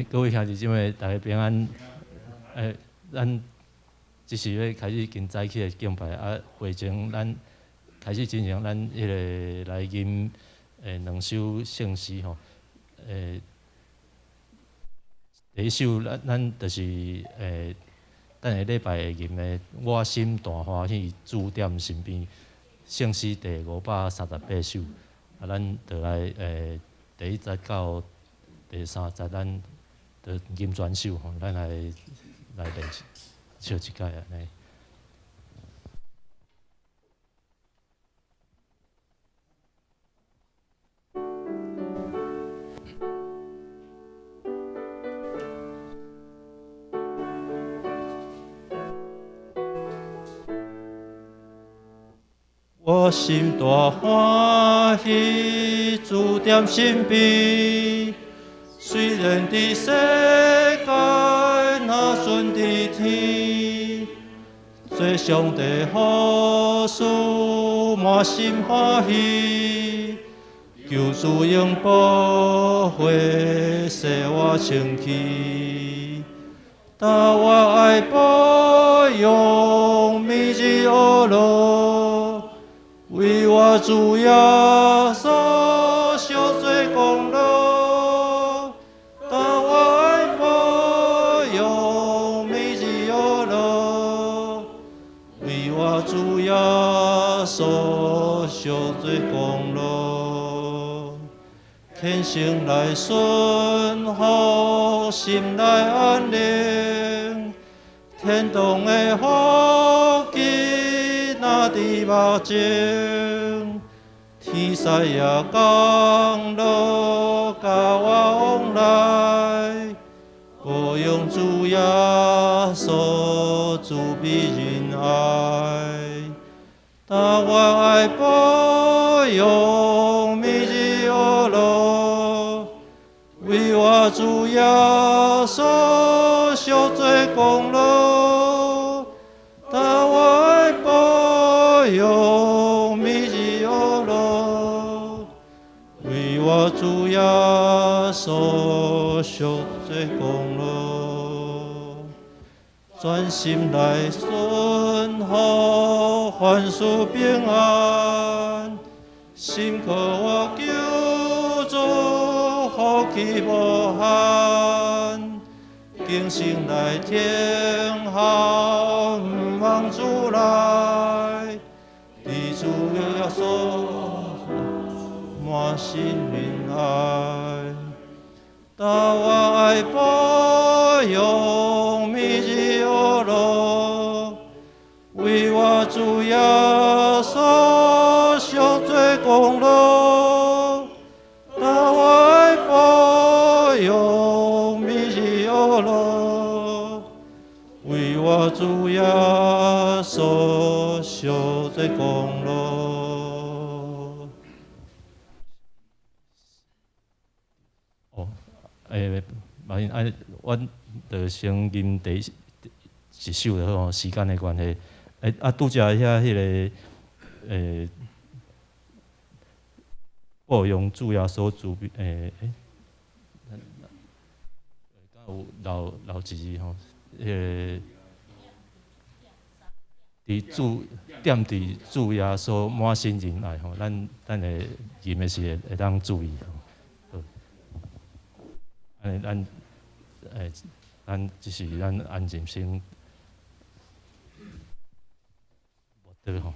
各位兄弟姐妹，大家平安。咱即是要开始今早起的敬拜啊，会前咱开始进行咱迄个来吟两首圣诗吼。第一首咱就是等下礼拜会吟的《我心大欢喜，主踮身边》，圣诗第538首。啊，咱就来第1节到第3节，咱就吟全首吼，咱来练唱一解安尼。我心大欢喜，主踮身边。虽然伫世界若顺伫天，做上帝好事满心欢喜。求主永保惠使我清气，但我爱保养每日学乐。为我主耶稣受罪功劳，但我爱保养每日学乐。为我主耶稣受罪功劳，虔诚来顺服，心内安宁，天堂的福气若伫目前，天使也降落，甲我往来，保佑主耶稣慈悲仁爱，但我爱保佑每日学乐，为我主耶稣受罪功劳，但我爱保佑每日学乐，为我主耶稣受罪功劳，专心来顺服，凡事平安，心靠我救助，福气无限，敬心来听候，毋忘主来，地主耶稣满心仁爱，但我爱保佑每日学乐，为我主耶稣受罪功劳，但我爱保佑每日学乐，为我主耶稣受罪功劳。马因我就先吟第一首就好，时间的关系。拄则遐迄个保养主耶稣慈悲有老一字吼，迄个踮伫主耶稣满心仁爱吼，咱会吟的时会当注意吼。咱只是咱安静心，对吼。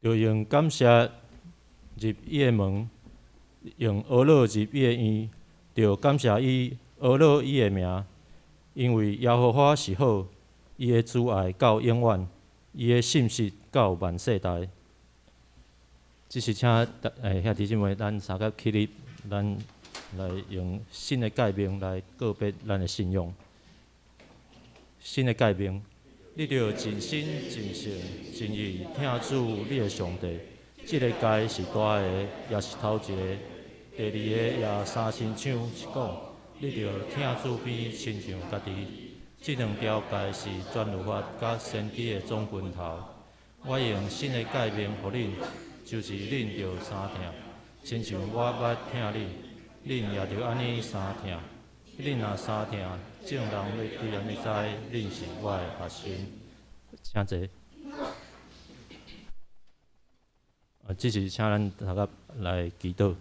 就用感谢入伊的门，用俄勒入伊的院，就感谢伊俄勒伊的名，因为耶和华是好，伊的慈爱到永远，伊的信实到万世代。即是请兄弟姊妹，咱三个起立，咱来用新的诫命来告别咱的信仰。新的诫命，你着尽心、尽性、尽意听主你的上帝。即个诫是大个，也是头一个。第二个也三亲像是讲，你着听主边亲像家己。即两条诫是全律法甲先知的总拳头。我用新的诫命互恁，就是恁着三听，亲像我捌听恁，恁也着安尼三听。恁若三听，众人要自然会知恁是我的学生。请坐。即是请咱大家来祈祷，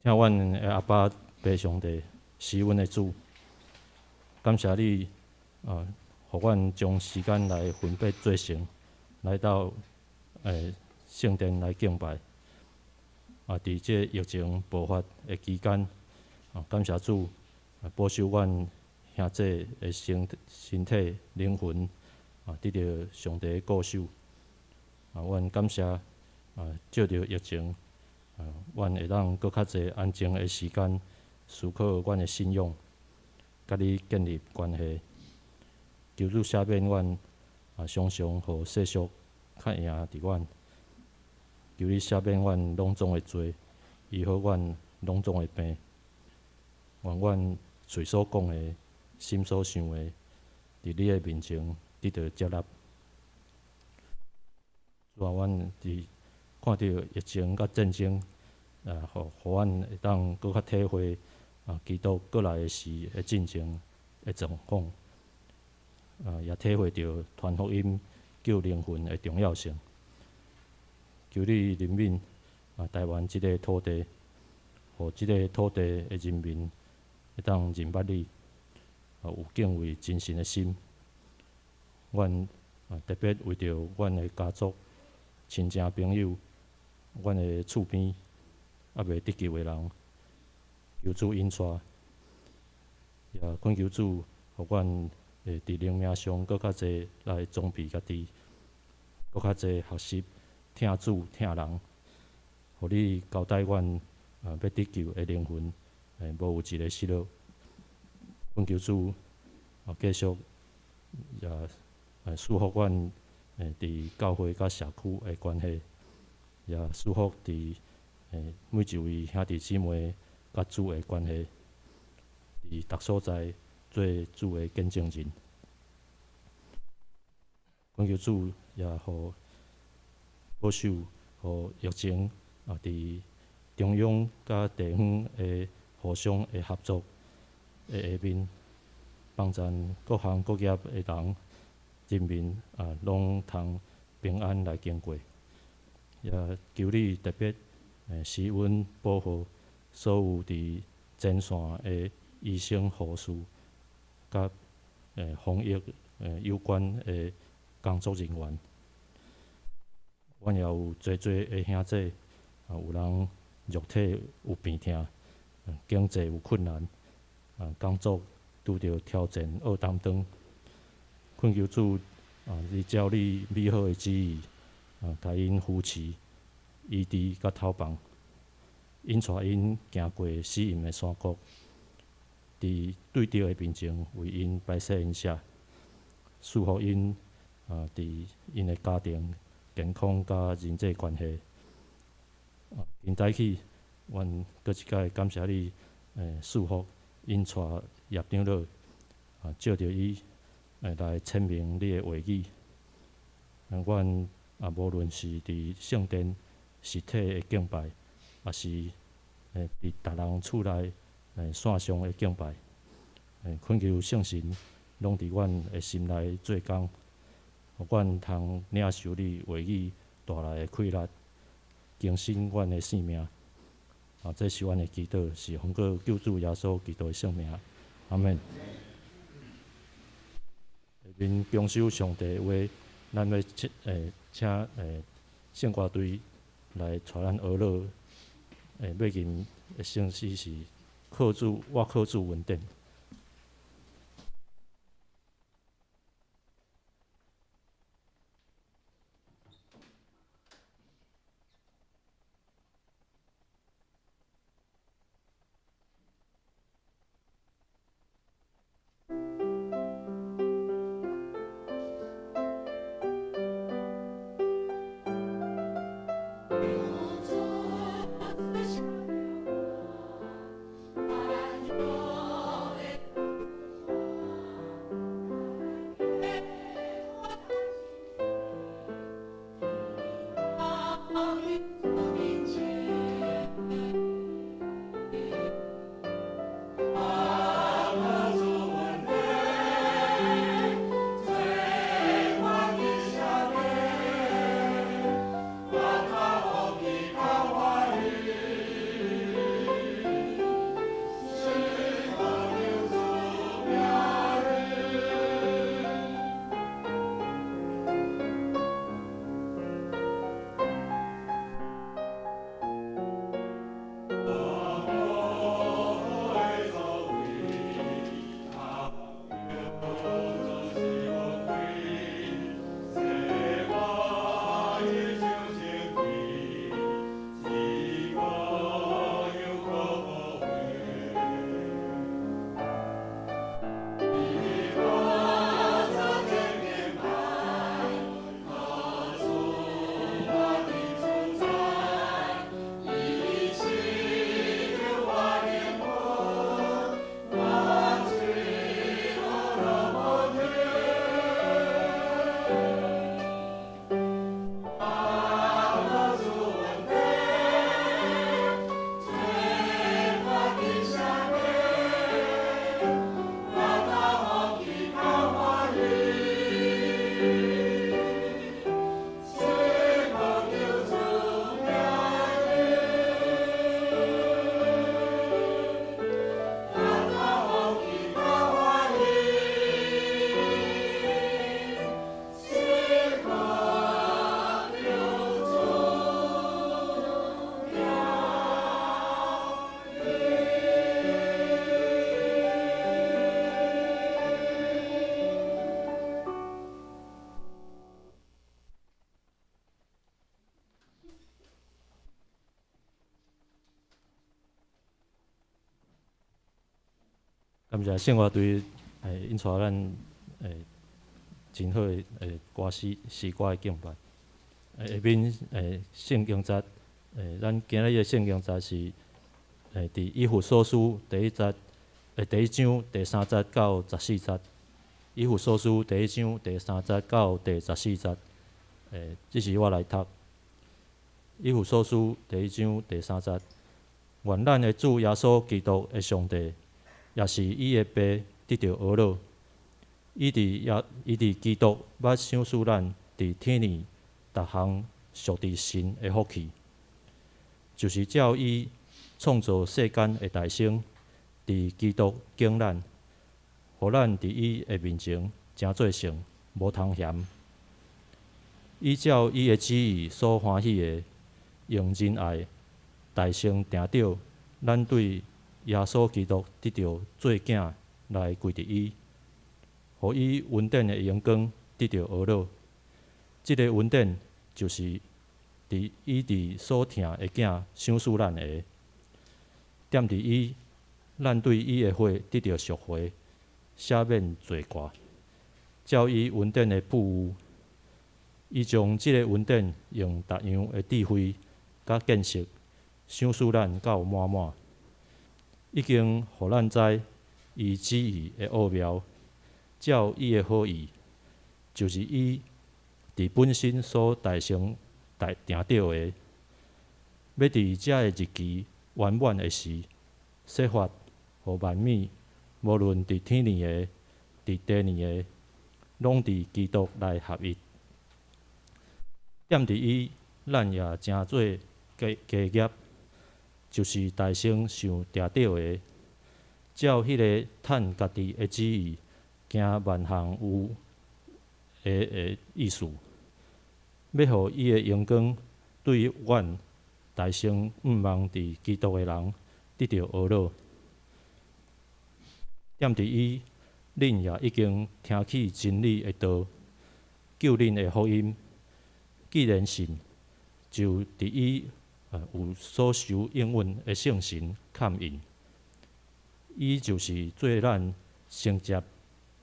请阮的阿爸爸上帝是阮的主，感谢你互阮将时间来分别做成，来到圣殿来敬拜。伫即疫情爆发的期间，感谢主保守阮兄弟的身体、灵魂得到上帝的顾守。阮感谢借着疫情，阮会当搁较侪安静的时间，思考阮的信仰，甲你建立关系。求主赦免阮常常互世俗较赢伫阮。求你赦免阮拢总的罪，医好阮拢总的病，愿阮嘴所讲的、心所想的，伫你的面前得到接纳。主啊，阮伫看到疫情甲战争，互阮会当搁较体会基督过来的时的进程的状况，也体会到传福音救灵魂的重要性。求你怜悯台湾即个土地，互即个土地的人民会当认捌你，有敬畏真神的心。阮特别为着阮的家族、亲情朋友、阮的厝边未得救的人，求主引带，也恳求主，互阮会伫灵命上搁较侪来装备家己，搁较侪学习。听主听人，互你交代阮要得救的灵魂，无有一个失落。恳求主继续也祝福阮伫教会甲社区的关系，也祝福伫每一位兄弟姊妹甲主的关系，伫逐所在做主的见证人。恳求主也互保守互疫情伫中央甲地方的互相的合作的下面，帮助各行各业的人民拢通平安来经过。也求你特别施恩保护所有伫前线的医生、护士甲防疫有关的工作人员。阮也有侪的兄弟，有人肉体有病痛，经济有困难，工作拄着挑战恶担当。恳求主你照你美好的旨意，甲因扶持、医治甲透放，引带因行过死荫的山谷，伫对着的面前为因摆设因舍，祝福因伫因的家庭。健康甲人际关系，今早起，阮搁一摆感谢你，祝福因带叶长老，借着伊来签名你的话语。阮无论是伫圣殿实体的敬拜，也是伫逐人厝内线上的敬拜，恳求圣神拢伫阮的心内做工。互阮通领受你话语带来的快乐，更新阮的生命。这是阮的祈祷，是奉告救主耶稣基督的圣名。阿门。下面恭守上帝的话，咱要请圣歌队来带咱俄乐要吟的圣诗是我靠主稳定。感谢圣歌队引带咱真好的歌诗歌的敬拜。下面圣经节咱今日的圣经节是伫以弗所书第一章第3节到14节。以弗所书第一章第3节到第14节。这是我来读。以弗所书第一章第3节，愿咱的主耶稣基督的上帝，也是伊的爸，得到阿乐。伊伫基督捌赏赐咱伫天里逐项属伫神的福气，就是照伊创造世间的大生，伫基督敬咱，互咱伫伊的面前真做圣，无通嫌。依照伊的旨意所欢喜的，用仁爱大声定着咱对耶稣基督得到做囝来归伫伊，互伊恩典的荣光得到阿乐。即个恩典就是伊伫所疼的囝赏赐咱的，踮伫伊，咱对伊的血得到赎回，赦免罪过，照伊恩典的富有。伊将即个恩典用逐样的智慧甲见识，赏赐咱到满满，已经互咱知伊旨意的奥妙，照伊的好意，就是伊伫本身所大成定着的，要伫遮的日期圆满的时，设法互万米，无论伫天里的，伫地里的，拢伫基督内合一。踮伫伊，咱也真做家业，就是大成想定着的，照迄个趁家己的旨意，行万项有的意思，要互伊的阳光对阮大声毋望伫基督的人得到学乐。踮伫伊，恁也已经听起真理的道，救恁的福音。既然信，就伫伊有所受应允的圣神看印。伊就是做咱成接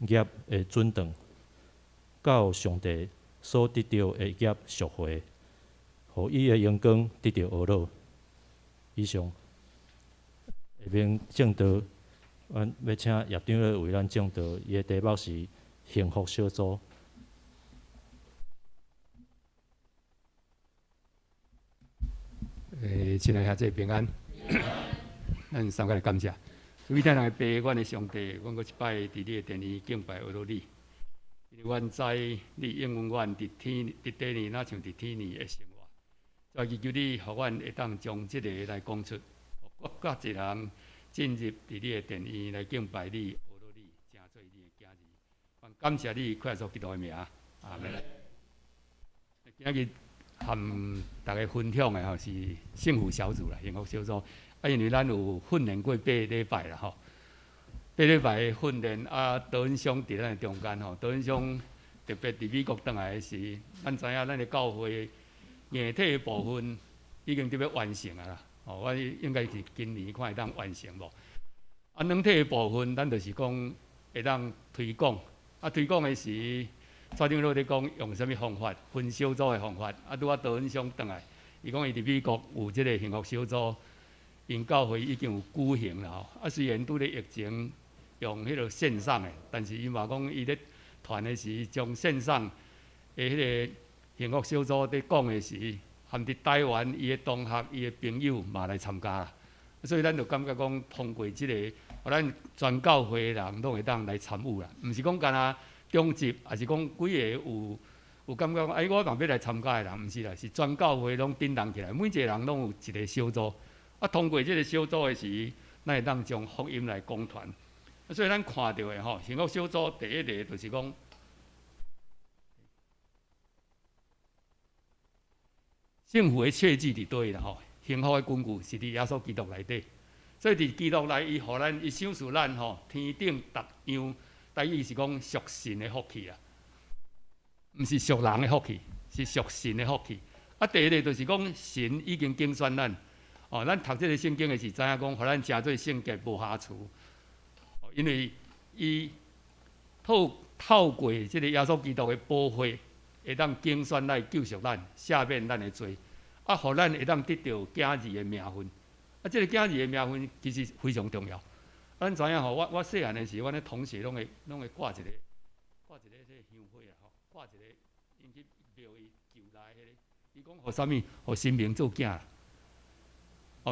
业的准当，到上帝所得到的业赎回，互伊的阳光得到学乐。以上，下面正道。阮要请叶长老为咱讲道，伊的题目是幸福小组。亲爱兄弟平安，咱三个来感谢。主，天上的爸，阮的上帝，阮搁一摆伫你的殿里敬拜学到你，因为阮知你应允阮伫天伫地里，哪像伫天里的生活。再祈求你，互阮会当将即个来讲出，互各一人。进入伫你的殿院来敬拜你、学到你，成做你的家人。感谢你，快速基督的名，阿门。今日含大家分享的吼是幸福小组啦，幸福小组。因为咱有训练过8礼拜啦吼，8礼拜的训练德恩兄伫咱的中间吼，德恩兄特别伫美国倒来的时，咱知影咱的教会硬体的部分已经特别完成啊啦。我应该是今年看会当完成无？软体的部分，咱就是讲会当推广。推广的时，蔡长老咧讲用啥物方法？分小组的方法。拄德恩兄倒来，伊讲伊伫美国有即个幸福小组，因教会已经有举行啦吼。虽然拄咧疫情用迄个线上的，但是伊嘛讲伊咧团的时，将线上的迄个幸福小组咧讲的时。含伫台湾，伊的同学、伊的朋友嘛来参加啦，所以咱就感觉讲，通过即个，互咱全教会的人拢会当来参与啦。毋是讲干那中级，也是讲几个有感觉讲，我嘛要来参加的人，毋是啦，是全教会拢振动起来，每一个人拢有一个小组。通过即个小组的时，咱会当将福音来讲传。所以咱看到的吼，幸福小组第一个就是讲。幸福的切记伫倒位啦吼，幸福的根据是伫耶稣基督内底，所以伫基督内，伊互咱，伊赏赐咱吼，天顶逐样，台语是讲属神的福气啦，毋是属人的福气，是属神的福气。第一个就是讲神已经竞选咱，咱读这个圣经的时，知影讲，互咱诚做圣洁无瑕疵，因为伊透过即个耶稣基督的宝血。会当竞选来救赎咱，赦免咱的罪，互咱会当得到今日的名分。即个今日的名分其实非常重要。咱知影吼，我细汉的时，阮咧同学拢会挂一个即个香火啊吼，挂一个因去庙宇求来迄个，伊讲互啥物？互神明做囝啦。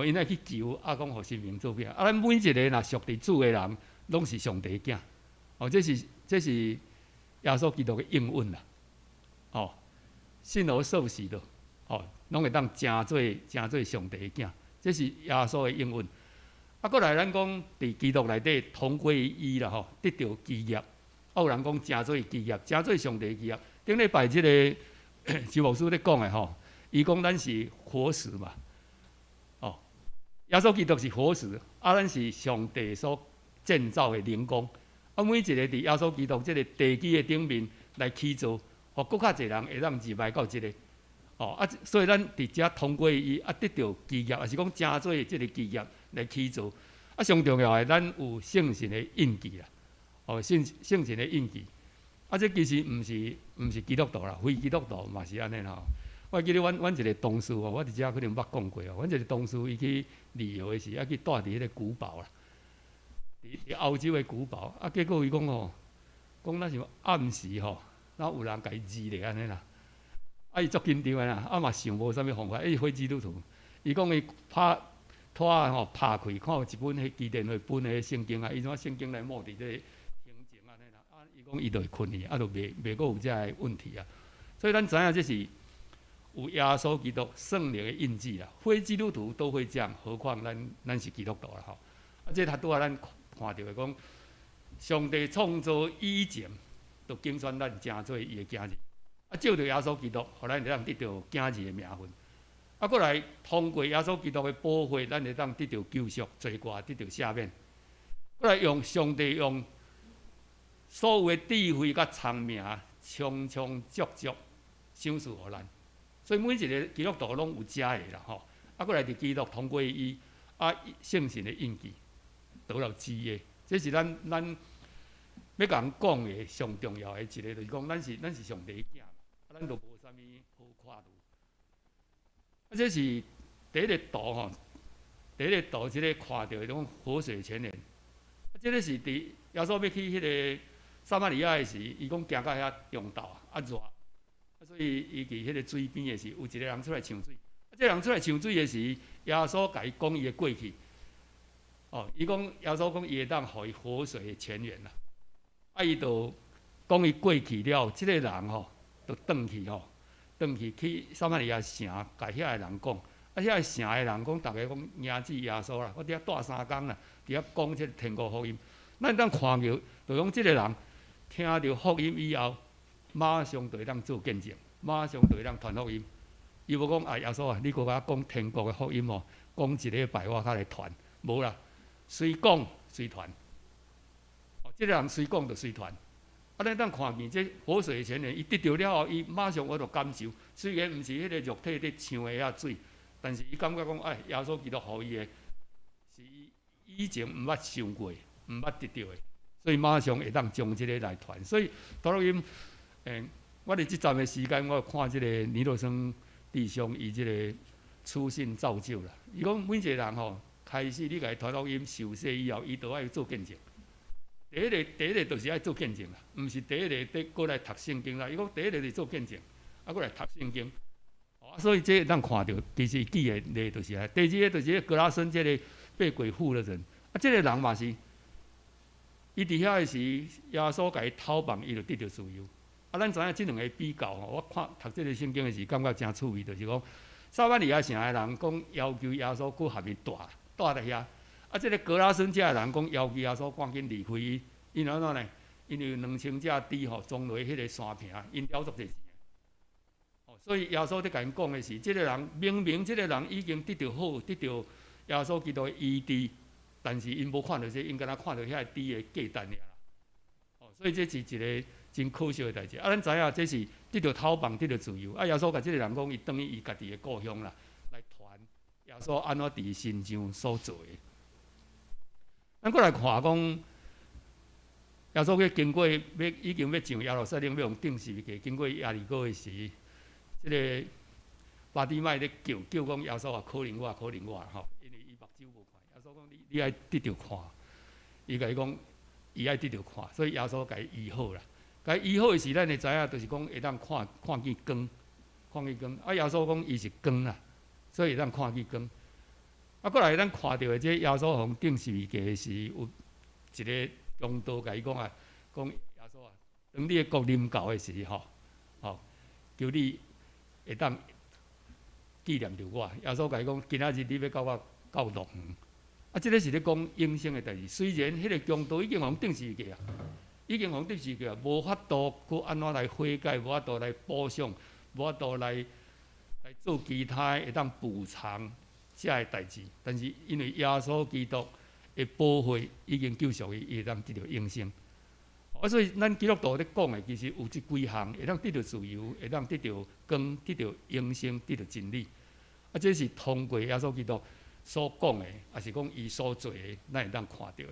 因爱去求，讲互神明做囝。咱每一个若属地主的人，拢是上帝的囝。这是耶稣基督的应允啦。信而受洗的，拢会当成做上帝的囝，这是耶稣的应允。过来咱讲伫基督内底同归于一啦吼，得到基业。有人讲成做基业，成做上帝的基业。顶礼拜即个周牧师咧讲的吼，伊讲咱是活石嘛，耶稣基督是活石，咱是上帝所建造的灵宫。每一个伫耶稣基督即个地基的顶面来起造。搁较侪人会当入来到即个，所以咱伫遮通过伊得到基业，也是讲正做即个基业来起造。上重要的，咱有圣神的印记啦，圣神的印记。这其实毋是基督徒啦，非基督徒嘛是安尼啦。我记得阮一个同事我伫遮可能捌讲过阮一个同事伊去旅游的时，去住伫迄个古堡啦，伫欧洲的古堡。结果伊讲讲那是暗时然后有人甲伊治咧安尼啦，伊足紧张的啦，嘛想无啥物方法，非基督徒。伊讲伊拍开，看有一本迄基甸会本的圣经伊怎圣经来摸伫这个行程安尼啦，伊讲伊就会困去，就袂阁有遮个问题啊。所以咱知影这是有耶稣基督圣灵的印记啦，非基督徒都会这样，何况咱是基督徒啦这拄仔咱看到的讲，上帝创造以前。就竞选咱成做伊的囝儿。啊，照着耶稣基督，互咱会当得到囝儿的名分。啊，过来通过耶稣基督的保护，咱会当得到救赎、罪过得到赦免。过来用上帝用所有的智慧甲聪明，充充足足赏赐互咱。所以每一个基督徒拢有遮个啦吼。啊，过来伫基督通过伊圣神的印记得到基业，这是咱要甲人讲的上重要的一个，就是讲咱是上帝的囝嘛，咱就无啥物好看度。啊，这是第一个图吼，第一个图即个看到迄种活水泉源。啊，这个是伫耶稣要去迄个撒玛利亚的时，伊讲行到遐中道啊热，啊所以伊伫迄个水边的时，有一个人出来抢水。啊，这人出来抢水的时，耶稣甲伊讲伊的过去。哦，伊讲耶稣讲伊会当互伊活水的泉源啦。啊，伊就讲伊过去了，即个人吼，就转去去撒玛利亚城，甲遐个人讲，啊，遐个城个人讲，逐个讲认识耶稣啦，我伫遐住3工啦，伫遐讲即个天国福音。咱当看到，就讲即个人听到福音以后，马上就会当做见证，马上就会当传福音。伊无讲啊，耶稣啊，你搁甲我讲天国的福音哦，讲一礼拜我较来传，无啦，随讲随传。即个人随讲就随传。啊，咱当看见这活水的泉源，伊得到了后，伊马上我就感受。虽然毋是迄个肉体咧呛的遐水，但是伊感觉讲，哎，耶稣基督予伊的，是以前毋捌想过、毋捌得到的，所以马上会当将即个来传。所以多录音，我伫即站的时间，我看即个尼罗生弟兄伊即个初信造就啦。伊讲每一个人吼，开始你甲伊传录音受洗以后，伊都爱做见证。第一个就是爱做见证啦，毋是第一个得过来读圣经啦。伊讲第一个是做见证，啊过来读圣经，所以这个咱看到其实记的例就是啊。第二个就是格拉森这个被鬼附的人，啊，这个人嘛是，伊伫遐的时，耶稣甲伊讨棒，伊就得到自由。啊，咱知影即两个比较吼，我看读这个圣经的时，感觉真趣味，就是讲撒玛利亚城的人讲要求耶稣搁下面住在遐。啊，即个格拉森遮个人讲要求耶稣赶紧离开伊，因为安怎呢？因为2000只猪吼装落迄个山坪，因了足侪钱。哦，所以耶稣在甲因讲的是，即个人明明即个人已经得到好，得到耶稣基督的医治，但是因无看到这，因敢若看到遐个猪的价值尔啦。哦，所以这是一个真可惜的代志。啊，咱知影这是得到讨棒，得到自由。啊，耶稣甲即个人讲，伊等于伊家己的故乡啦，来传耶稣安怎伫身上所做的。咱过来看讲，耶稣去经过已经要上耶路撒冷，要用钉十字架，经过耶利哥的时，即个巴底麦咧叫讲耶稣啊，可怜我，可怜我吼，因为伊目睭无看。耶稣讲你爱得到看，伊甲伊讲伊爱得到看，所以耶稣甲伊医好啦。甲伊医好的时，咱会知影就是讲会当看见光，看见光。啊，耶稣讲伊是光啦，所以会当看见光。啊，过来咱看到的这耶稣红钉十字架是有一个强盗甲伊讲啊，讲耶稣啊，当你的国临到的时候，求你会当纪念着我。耶稣甲伊讲，今仔日你要到我到乐园。啊，这个是咧讲永生的代志。虽然迄个强盗已经红钉十字架，已经红钉十字架，无法度搁安怎来悔改，无法度来补偿，无法度来做其他会当补偿。遮个代志，但是因为耶稣基督的保护已经救赎伊，伊会当得到永生。所以咱基督徒咧讲的，其实有即几项会当得到自由，会当得到光，得到永生，得到真理。啊，这是通过耶稣基督所讲的，也是讲伊所做的，咱会当看到的。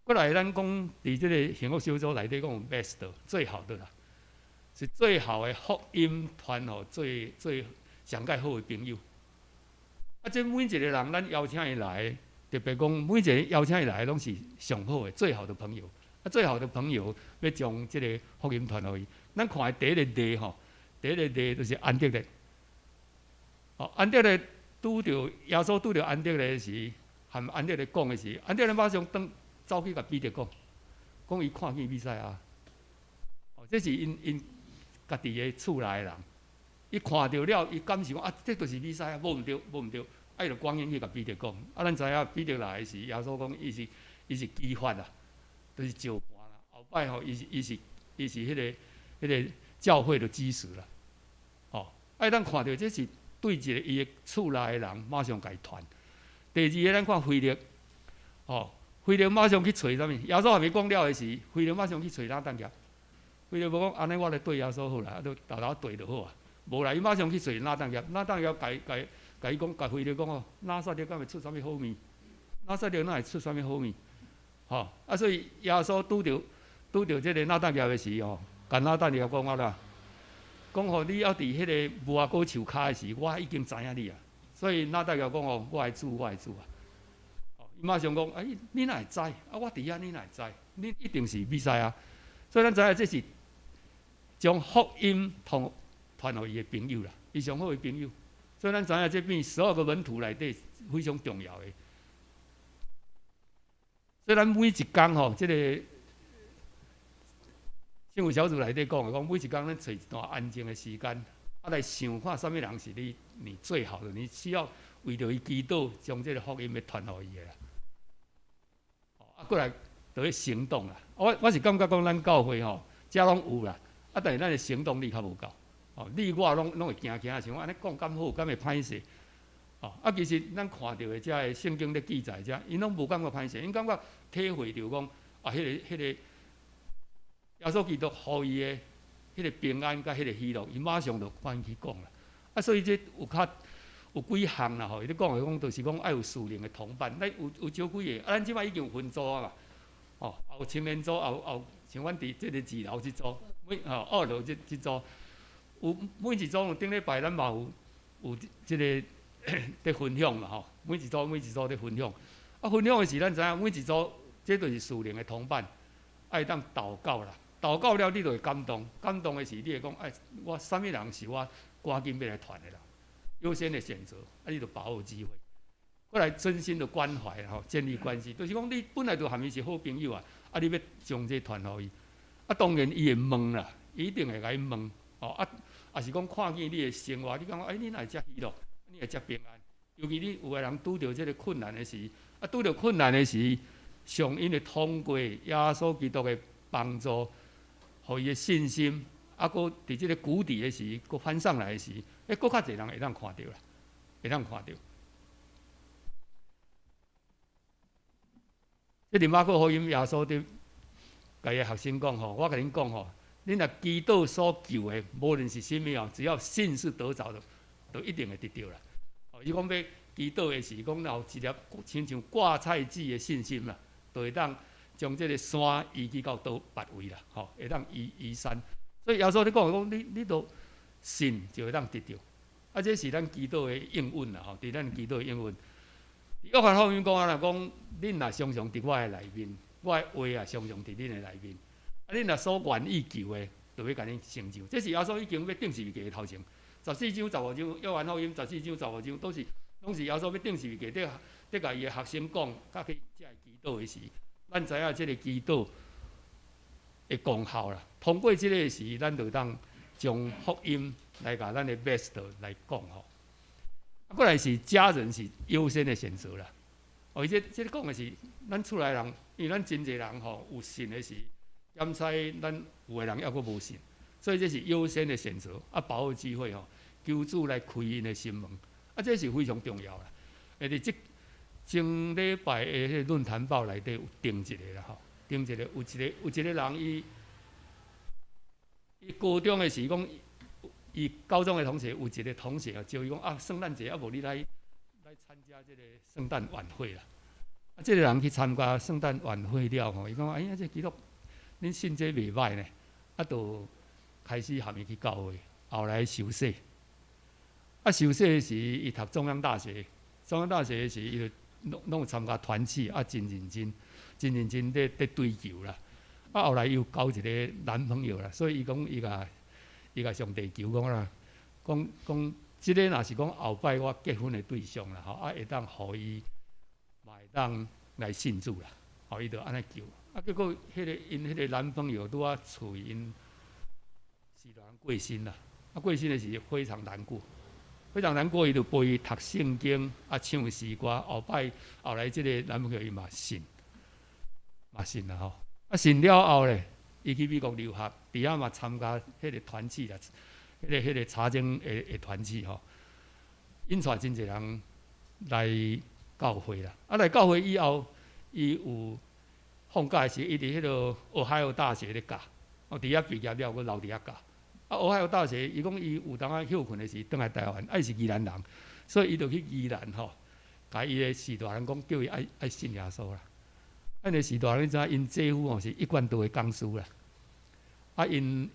过来，咱讲伫即个幸福小组内底讲 best 最好的啦，是最好的福音传互最上介好的朋友。啊，即每一个人，咱邀请伊来，特别讲每一个邀请伊来，拢是上好的、最好的朋友。啊，最好的朋友要将即个福音传互伊。咱看第一个例吼，第一个例就是安德烈。哦，安德烈拄着耶稣拄着安德烈时，和安德烈讲的时，安德烈马上走去甲彼得讲，讲伊看见弥赛亚。哦，这是因家己的厝内的人。伊看到了，伊感受讲啊，这就是弥赛亚，无毋对，无毋对。啊，伊就赶紧去甲彼得讲。啊，咱知影彼得来时，耶稣讲伊是基法啦，就是石盘啦。后摆吼，伊是伊是迄个教会的基石啦。哦，咱看到这是对一个伊的厝内的人马上甲伊传。第二个，咱看腓力，哦，腓力马上去找啥物？耶稣还没讲了的时，腓力马上去找哪当业？腓力无讲安尼，我来对耶稣好啦，都头对就好啊。无啦，伊马上去找哪当业？哪当业甲伊讲，甲腓力讲哦，拿撒勒敢会出啥物好物？拿撒勒哪会出啥物好物？吼、啊，所以耶稣拄着这个哪当业的时哦，甲哪当业讲啦，讲吼你要伫迄个无花果树骹的时，我已经知影你啊。所以哪当业讲哦，我的主啊。哦，伊马上讲，你哪会知？啊，我伫遐，你哪会知？你一定是弥赛亚。所以咱知影这是将福音传互伊的朋友啦，伊上好的朋友。所以咱知影这变12个门徒内底非常重要的。所以咱每一天吼，这个幸福小组内底讲每一天咱找一段安静的时间，来想看什么人是你最好的，你需要为着伊祈祷，将这个福音要传互伊的啦。过来就去行动啦。我是感觉讲咱教会吼，遮拢有啦，但是咱的行动力较无够。你我拢会惊想安尼讲敢好，敢会歹势。其实咱看到的遮个圣经咧记载遮，因拢无感觉歹势，因感觉体会着讲迄个耶稣基督互伊的迄个平安甲迄个喜乐，伊马上就翻去讲啦。所以这有几项啦吼，伊咧讲的讲，就是讲爱有属灵的同伴。咱有少几个，咱即摆已经有分组啊嘛。后青年组，后像阮伫即个2楼即组，2楼即组。有每一组有顶礼拜咱嘛有即个在分享嘛吼，每一组在分享。分享的时咱知影每一组这就是属灵的同伴，爱当祷告啦。祷告了你就会感动，感动的时你会讲，我啥物人是我赶紧要来传的啦，优先的选择，你就把握机会。过来真心的关怀吼，建立关系，就是讲你本来就含伊是好朋友啊，你要将这传互伊，当然伊会问啦，一定会甲伊问，也是讲看见你的生活，你感觉你哪会遮喜乐，你会遮平安。尤其你有个人拄着这个困难的时，拄着困难的时，上因的通过耶稣基督的帮助，互伊的信心，搁伫这个谷底的时，搁翻上来的时，搁较侪人会当看到啦，会当看到。这伫马可福音耶稣伫甲伊学生讲吼，我甲恁讲吼。恁若祈祷所求的，无论是甚物只要信是得着的，就一定会得到啦。伊讲要祈祷的是，讲有一粒亲像挂菜籽的信心啦，就会当将这个山移去到倒别位啦，会当移山。所以耶稣你讲，你都信就会当得到。这是咱祈祷的应允啦，伫咱祈祷的应允。约翰福音讲啊，讲恁若常常伫我的内面，我的话啊常常伫恁的内面。恁若所愿意求的，就要甲恁成就。这是耶稣已经要定十字架的头前，14章15章，约翰福音14章15章，拢是耶稣要定十字架，得甲伊的学生讲，甲去遮祈祷的时，咱知影这个祈祷的功效啦。通过这个时，咱就当将福音来甲咱的 best 来讲吼。过来是家人是优先的选择啦。这个讲的是咱厝内人，因为咱真侪人吼有信的时。检测咱有个人抑阁无信，所以这是优先的选择，把握机会吼，求主来开因的心门，这是非常重要啦。伫即前礼拜的迄论坛报内底有定一个啦吼，定一个有一个人伊高中的时讲，伊高中的同学有一个同学招伊讲圣诞节无你来参加这个圣诞晚会啦。这个人去参加圣诞晚会了吼，伊讲这基督。恁信这袂歹呢，就开始含伊去教会，后来受洗。受洗的时，伊读中央大学，中央大学的时，伊就拢有参加团契，真认真在追求啦。后来又交一个男朋友啦，所以伊讲伊甲上帝求讲啦，讲即个若是讲后摆我结婚的对象啦，会当互伊嘛会当来信主啦，伊就安尼求。结果因迄个男朋友拄厝因是人过身啦，过身的时非常难过，伊就陪伊读圣经，唱诗歌。后来即个男朋友伊嘛信啦吼，信了后咧，伊去美国留学，伫遐嘛参加迄个团契啦，迄个查经的团契吼，引带真侪人来教会啦。啊，来教会以后，伊有放假时，伊伫迄个俄亥俄大学咧教，哦，伫遐毕业了，佮留伫遐教。啊，俄亥俄大学，伊讲伊有当啊休困的时，倒来台湾，伊是宜兰人，所以伊就去宜兰吼，甲伊的士大人讲，叫伊爱信耶稣啦。啊，那士大人你知影，因姐夫吼是1贯多的工师啦。啊，因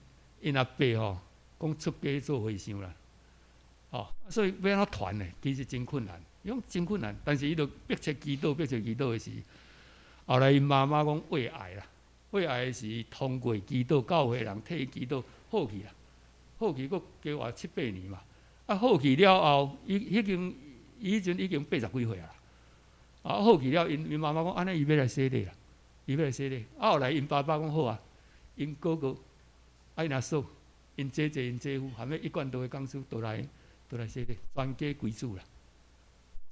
阿伯吼，讲出家做和尚啦，哦，所以要安怎传呢？其实真困难，伊讲真困难。但是伊就逼切祈祷，逼切祈祷的时，后来因妈妈讲为爱啦，为爱的时通过祈祷，教会人替伊祈祷好去啦，好去佫加活7、8年嘛。啊，好去了后，伊迄阵已经80几岁啦。啊，好去了，因妈妈讲安尼，伊要来洗礼啦，伊要来洗礼。啊，后来因爸爸讲好啊，因哥哥。因阿嫂、因姐姐、因姐夫，含个1贯多的讲师，都来说咧，全家归主啦，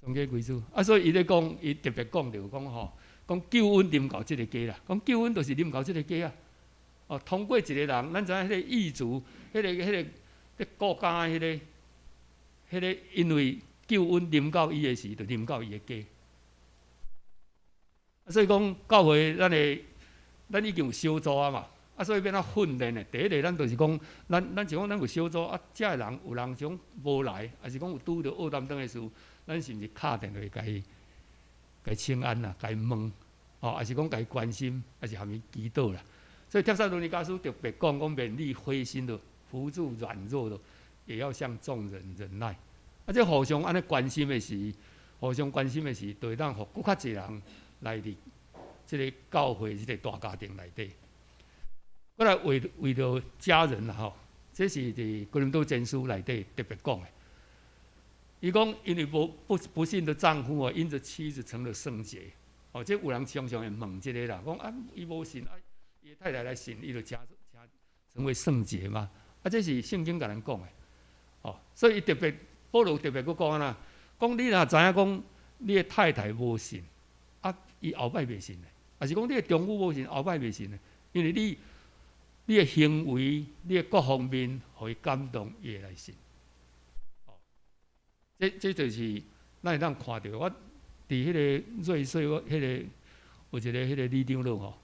全家归主。啊，所以伊咧讲，伊特别讲着讲吼，讲救恩啉到即个家啦，讲救恩就是啉到即个家啊。哦，通过一个人，咱知影迄个异族，迄个国家，迄个，因为救恩啉到伊的时，就啉到伊的家。所以讲教会，咱已经有小组啊嘛。啊，所以变怎训练的？第一个，咱就是讲，咱是讲，咱有小组啊，遮个人有人种无来，还是讲有拄着恶担当的事，咱是毋是敲电话甲伊请安啦，甲伊问，哦，还是讲甲伊关心，还是含伊祈祷啦。所以帖撒罗尼迦书特别讲，勉励灰心的，扶助软弱的，也要向众人忍耐。啊，这互相安尼关心的时，互相关心的时，就会当互更较侪人来伫即个教会即个大家庭内底。过来为着家人啦吼，这是伫《哥林多前书》内底特别讲的。伊讲，因为不信的丈夫哦，因着妻子成了圣洁。哦，这有人常常会问这个啦，讲啊，伊无信啊，伊的太太来信，伊就成为圣洁嘛？啊，这是圣经甲咱讲的。哦，所以特别保罗特别佫讲啦，讲你若知影讲你的太太无信，啊，伊后摆袂信的，还是讲你的丈夫无信，后摆袂信的，因为你的行为、你的各方面，互伊感动，伊会来信。哦，这就是咱会当看到。我伫迄个瑞穗，我迄个有一个迄个李长老吼，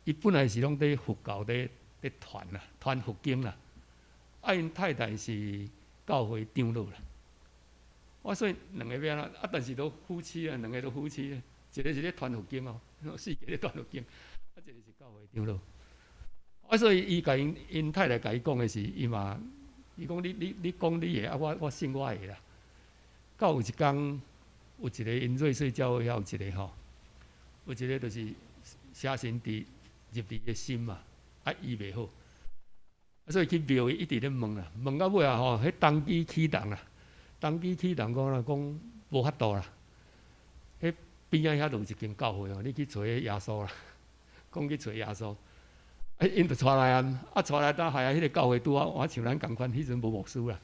伊本来是拢伫佛教伫传啦，传佛经啦。啊，因太太是教会长老啦。我所以两个要安啊，但是都夫妻啊，两个都夫妻啊，一个是咧传佛经哦，四个咧传佛经，啊，一个是教会长老。啊，所以伊甲因太太甲伊讲的是，伊讲你讲你的，啊，我信我的啦。到有一天，有一个因瑞穗教会遐有一个吼，有一个就是写信入伫个心嘛，啊医袂好，所以去庙一直咧问啦，问到尾啊吼，迄当机启动啦，当机启动讲啦，讲无法度啦。迄边仔遐就有一间教会哦，你去找耶稣啦，讲去找耶稣。因就带来啊，带来当下啊，迄个教会拄啊，我像咱共款，迄阵无牧师啦。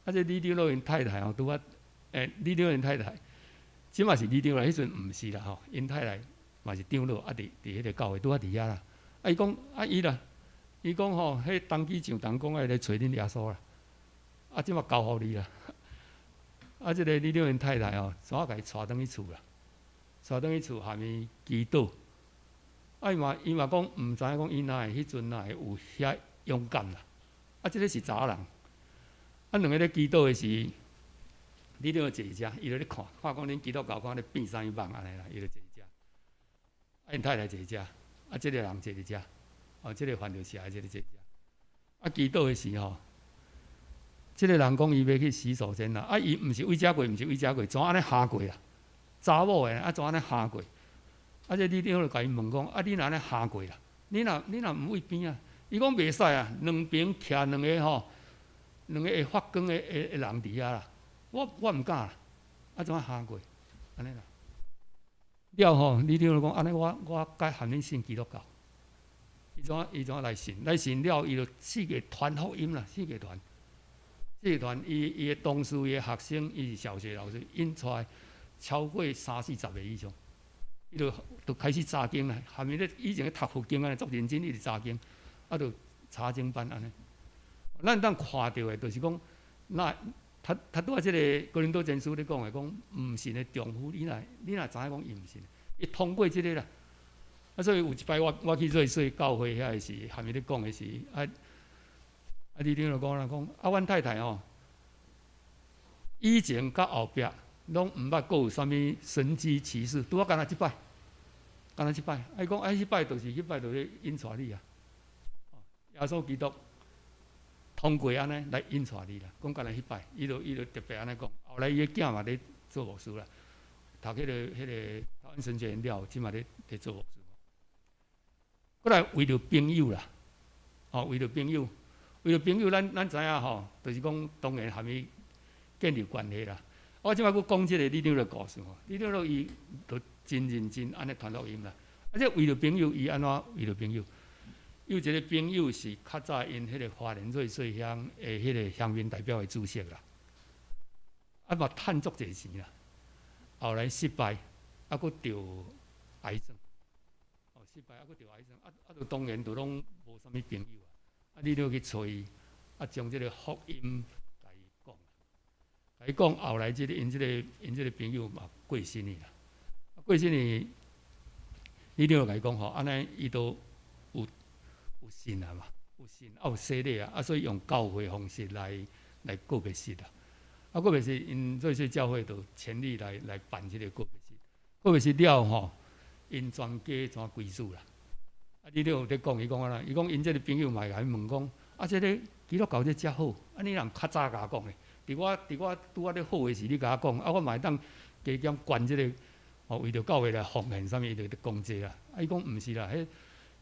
啊，这李长老因太太哦，拄啊，李长老因太太，即嘛是李长老，迄阵毋是啦吼，因太太嘛是长老，啊，伫迄个教会拄啊伫遐啦。啊，伊讲啊，伊啦，伊讲吼，迄当机上当讲爱来找恁耶稣啦。啊，即嘛交互你啦。啊，即个李长老因太太哦，怎啊甲伊带转去厝啦？带转去厝下面祈祷。啊，伊嘛讲，毋知影讲伊哪会迄阵哪会有遐勇敢啦。啊，即个是查人。啊，两个咧祈祷的时，你著要坐遮，伊就咧看讲恁基督教看咧变啥物梦安尼啦，伊就坐遮。啊，因太太坐遮，啊，即个人坐伫遮，哦，即个犯着邪，即个坐遮。啊，祈祷的时吼，即个人讲伊要去洗手间啦。啊，伊毋是为遮过，毋是为遮过，怎安尼下过啦？查某诶，啊，怎安尼下过？啊！这李长老甲伊问讲：啊，你若安尼下过啦？你若毋为边啊？伊讲袂使啊，两边徛两个吼，两个会发光的人伫遐啦。我毋敢啦，啊怎啊下过？安尼啦。了吼，李长老讲：安尼我该含恁信基督教。伊怎啊来信？来信了，伊就四个传福音啦，四个传。伊的同事、伊的学生，伊是小学老师，引出来超过30-40个以上。伊就开始查经啦。下面咧以前咧读佛经啊，足认真，伊直查经，啊，就查经班安尼。咱当看到的，就是讲，那他拄啊，即个哥林多前书咧讲的，讲毋信的丈夫，你若知影讲伊毋信，伊通过即个啦。啊，所以有一摆我去瑞穗教会遐个时，下面咧讲的时，你顶就讲啦，讲啊，阮太太吼，以前甲后壁拢毋捌阁有啥物神迹奇事，拄啊干那即摆，干那即摆，伊讲迄摆就是迄摆就是引带你啊，耶稣基督。通过安尼来引带你啦，讲干那迄摆，伊就特别安尼讲。后来伊个囝嘛咧做牧师啦，读迄个台湾神学院了，即嘛咧做牧师。过来为着朋友啦，为着朋友，咱知影吼，就是讲当然含伊建立关系啦。我即摆佫讲即个李长的故事吼，李长老伊就真认真安尼传录音啦。而且为着朋友，伊安怎为着朋友？有一个朋友是较早因迄个花莲瑞穗乡的迄个乡民代表的主席啦，啊嘛趁足侪钱啦，后来失败，啊佫得癌症，失败啊佫得癌症，就当然就拢无啥物朋友啊，你就去找伊，将即个福音甲伊讲，后来因即个朋友嘛过身去啦，过身去，你就甲伊讲吼，安尼伊都有信啊嘛，有信有洗礼啊，所以用教会方式来告别式啦。告别式因瑞穗教会就全力来办即个告别式。告别式了吼，因全家全归属啦。你有咧讲，伊讲啊，伊讲因即个朋友嘛甲伊问讲，即个基督教这遮好，你人较早甲我讲诶，伫我拄仔咧好诶时，你甲我讲，我嘛会当加减管即个，为着教会来奉献啥物，就讲这啦。伊讲毋是啦，迄。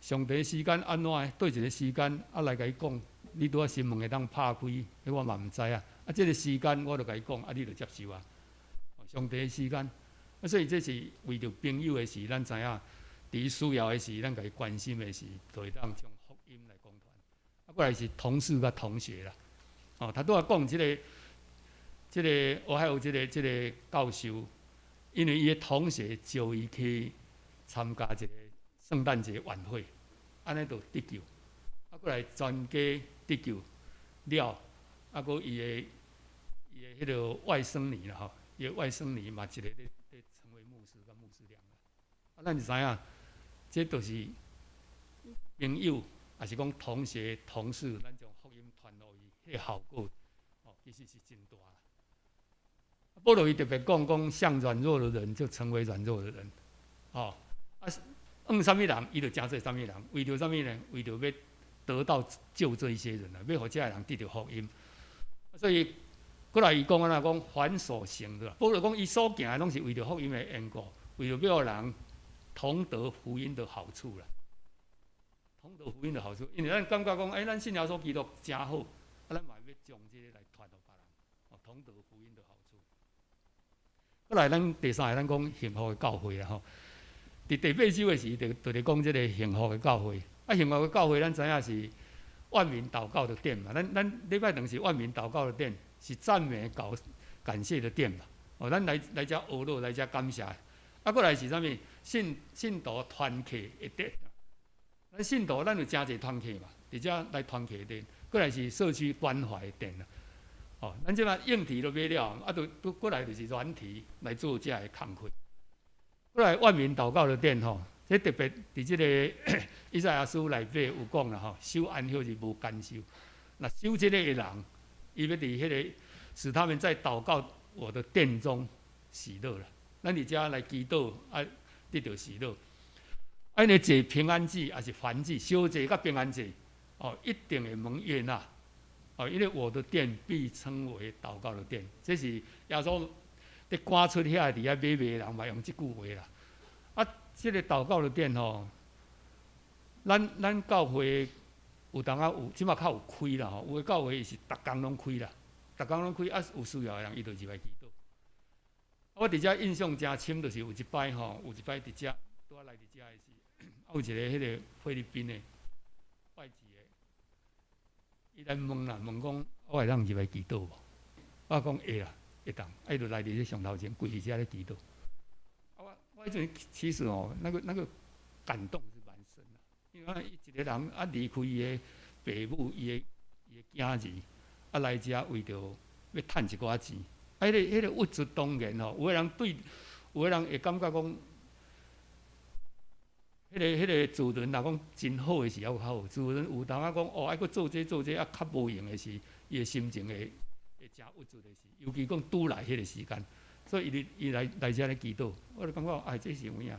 上帝时间安怎诶？对一个时间来甲伊讲，你拄仔心门会当拍开，迄我嘛毋知啊。即个时间我就甲伊讲，你就接受啊。上帝诶时间，所以这是为着朋友诶事，咱知影，伫需要诶时，咱甲伊关心诶时，就会当将福音来讲传。过来是同事甲同学啦。他拄仔讲即个，我还有即个教授，因为伊诶同学招伊去参加一个。圣诞节晚会，安尼就得救，过来全家得救了，佫伊的迄个外甥女啦吼，伊的外甥女嘛一个咧成为牧师甲牧师娘啦。咱就知影，这都是朋友，也是讲同学同事，咱将福音传落去，迄个效果其实是真大啦。保罗伊特别讲，像软弱的人就成为软弱的人，啥物人，伊就真做啥物人。为着啥物呢？为着要得到救这一些人啊，要互这人得到福音。所以过来伊讲安那讲，凡所行的，保罗讲伊所行的拢是为着福音的缘故，为着要人同得福音的好处啦。同得福音的好处，因为咱感觉讲，咱信耶稣基督真好，咱嘛要将这个来传给别人，同得福音的好处。过来，咱第三个，咱讲幸福的教会啦吼。伫第8周的时，就咧讲即个幸福的教会。幸福的教会，咱知影是万民祷告的殿嘛。咱礼拜堂是万民祷告的殿，是赞美感谢的殿嘛。咱来遮学乐，来遮感谢。过来是啥物？信徒团契的殿。咱信徒，咱有真侪团契嘛，伫遮来团契的殿。过来是社区关怀的殿啦。咱即摆硬体都买了，都过来就是软体来做遮的工课。过来万民祷告的殿吼，这特别伫即个以赛亚书内底有讲啦吼，守安息日无干休。那守这个的人，伊要伫迄个使他们在祷告我的殿中喜乐啦。咱伫遮来祈祷，得到喜乐。安尼坐平安祭也是燔祭，小祭甲平安祭，一定会蒙悦纳。因为我的殿必称为祷告的殿，这是耶稣。咧赶出遐伫遐买卖人嘛用即句话啦。即个祷告的殿吼，咱教会有当有，即马较有开啦吼。有诶教会是逐工拢开啦，逐工拢开，有需要诶人伊就入来祈祷。我伫遮印象真深，就是有一摆吼，有一摆伫遮拄仔来伫遮诶时，有一个迄个菲律宾诶外籍诶，伊来问啦，问讲我会当入来祈祷无？我讲会啦。会当，就来伫咧上头前跪伫遮咧祈祷。我我迄阵其实哦，那个感动是蛮深的，因为一个人啊离开伊的父母、伊的囝儿，啊来遮为着要赚一寡钱，啊迄个物质当然吼，有个人会感觉讲。迄个自论，若讲真好的时候较好，自论有当啊讲哦，爱搁做这啊较无用的时，伊的心情会真郁卒的时，尤其讲拄来迄个时间，所以伊来遮咧祈祷，我就感觉哎，这是有影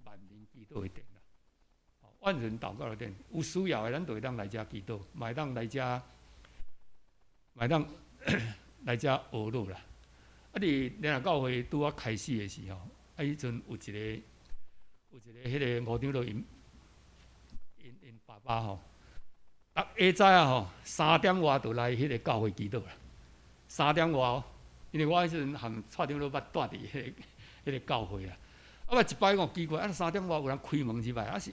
万人祈祷的殿啦，万人祷告的殿，有需要的咱就会当来遮祈祷，买当来遮，买当来遮学路啦。啊，伫联合教会拄啊开始的时候，啊，迄阵有迄个吴长老因爸爸吼，下早啊吼3点外就来迄个教会祈祷啦，3点外哦，因为我迄阵含蔡长老捌住伫迄个教会啊，啊，一摆我奇怪，啊3点外有人开门入来，啊是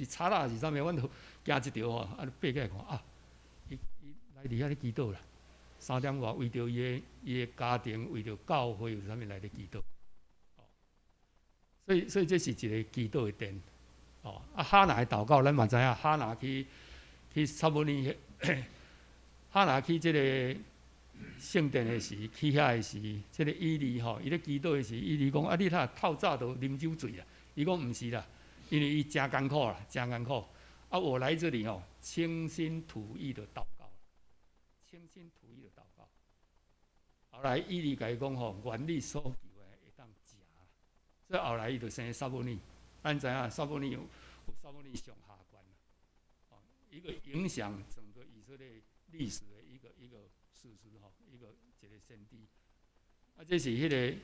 查啦是啥物，阮就行一条吼，啊爬起来看啊，伊来伫遐咧祈祷啦，3点外为着伊的家庭，为着教会有啥物来咧祈祷。所以这是一个祈祷的殿，哦，啊哈拿的祷告，咱嘛知影，哈拿去撒母耳，哈拿去这个圣殿的时，去遐的时，这个伊利吼，伊咧祈祷的时，伊利讲啊，你睇透早都啉酒醉啦，伊讲毋是啦，因为伊真艰苦啦，真艰苦，啊，我来这里哦，倾心吐意的祷告，倾心吐意的祷告，后来伊利甲伊讲吼，愿你所求的会当食。所以后来伊就生撒母耳，咱知影撒母耳有撒母耳上下关啦，一个影响整个以色列历史的一个事实吼，一个先知。啊，这是迄个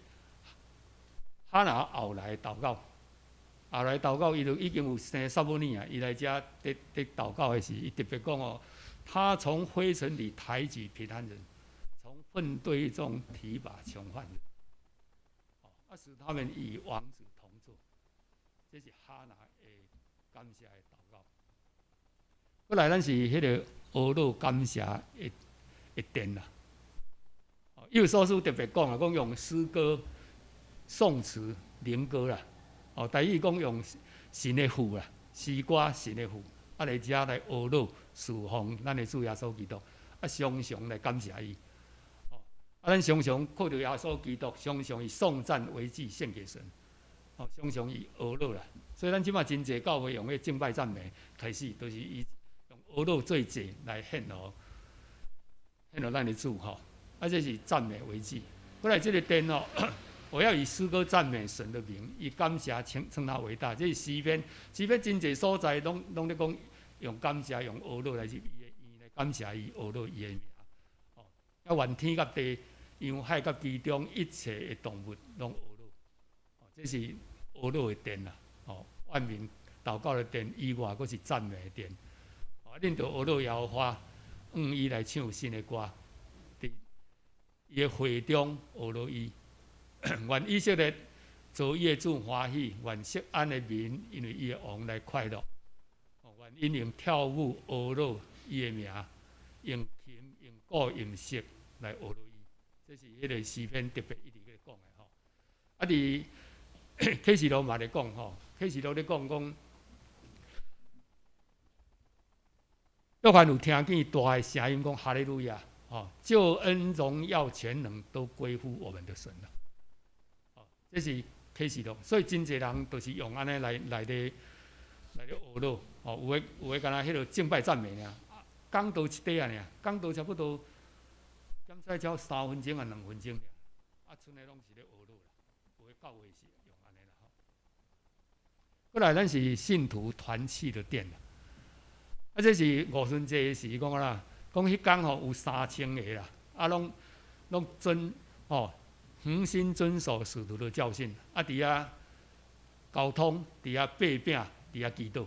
哈拿后来祷告，后来祷告伊就已经有生撒母耳啊，伊来遮伫祷告的时，伊特别讲哦，他从灰尘里抬举平安人，从粪堆中提拔穷患人。使他们与王子同坐，这是哈拿的感谢的祷告。过来，咱是迄个俄罗感谢的殿啦。有所书特别讲啊，讲用诗歌、颂词、灵歌啦。哦，第一讲用神的父啦，诗歌神的父，啊来遮来俄罗侍奉咱的主耶稣基督，啊常常来感谢伊。咱常常靠着耶稣基督，常常以颂赞为祭献给神，常常以俄罗啦。所以咱即马真济教会用迄敬拜赞美开始，都是以用俄罗做祭来献予咱的主吼。啊，这是赞美为祭。过来这个殿哦，我要以诗歌赞美神的名，以感谢称他为大。这是诗篇真济所在拢咧讲用感谢用俄罗来去伊来感谢伊俄罗伊的名。啊，愿天甲地。洋海甲其中一切的动物拢俄罗，这是俄罗的殿啦。哦，万民祷告的殿以外，佫是赞美的殿。哦，恁着俄罗耶和华，伊来唱新的歌，伫伊的会中俄罗伊，愿以色列做伊的主欢喜，愿锡安的民因为伊的王来快乐。哦，愿因用跳舞俄罗伊的名，用琴、用鼓、用瑟来俄罗。这是迄个诗篇特别一直咧讲的吼，啊，伫启示录嘛咧讲吼，启示录咧讲，约翰有听见大的声音讲哈利路亚，吼，救恩、荣耀、全能都归乎我们的神了，哦，这是启示录，所以真侪人都是用安尼来咧学咯，哦，有诶，敢若迄个敬拜赞美尔，讲道一块啊尔，讲道差不多。减赛只3分钟啊2分钟尔，啊，剩诶拢是咧学咯啦。有诶教会是用安尼啦吼。过来，咱是信徒团契的殿啦。啊，这是五旬节时讲啦，讲迄天吼有3000个啦，啊，拢恒心遵守使徒的教训，啊，伫遐交通，伫遐备饼，伫遐祈祷。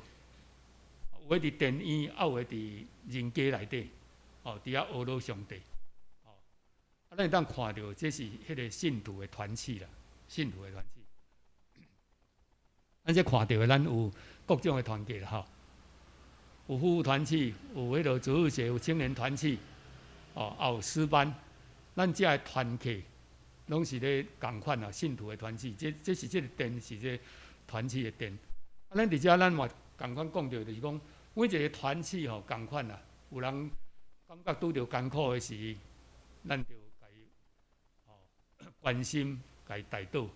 有诶伫殿院，啊，有诶伫人家内底，哦，伫遐学咯上帝。啊，咱会当看到，这是迄个信徒的团契啦，信徒的团契。咱这看到的，咱有各种的团契啦，吼，有夫妇团契，有迄个主日学，有青年团契，哦，也有诗班。咱这团契，拢是咧共款啊，信徒的团契，这是这个殿是这团契的殿。啊，咱伫遮咱嘛共款讲着，就是讲每一个团契吼共款啊，有人感觉拄着艰苦的时，咱就甲伊关心，甲伊带倒。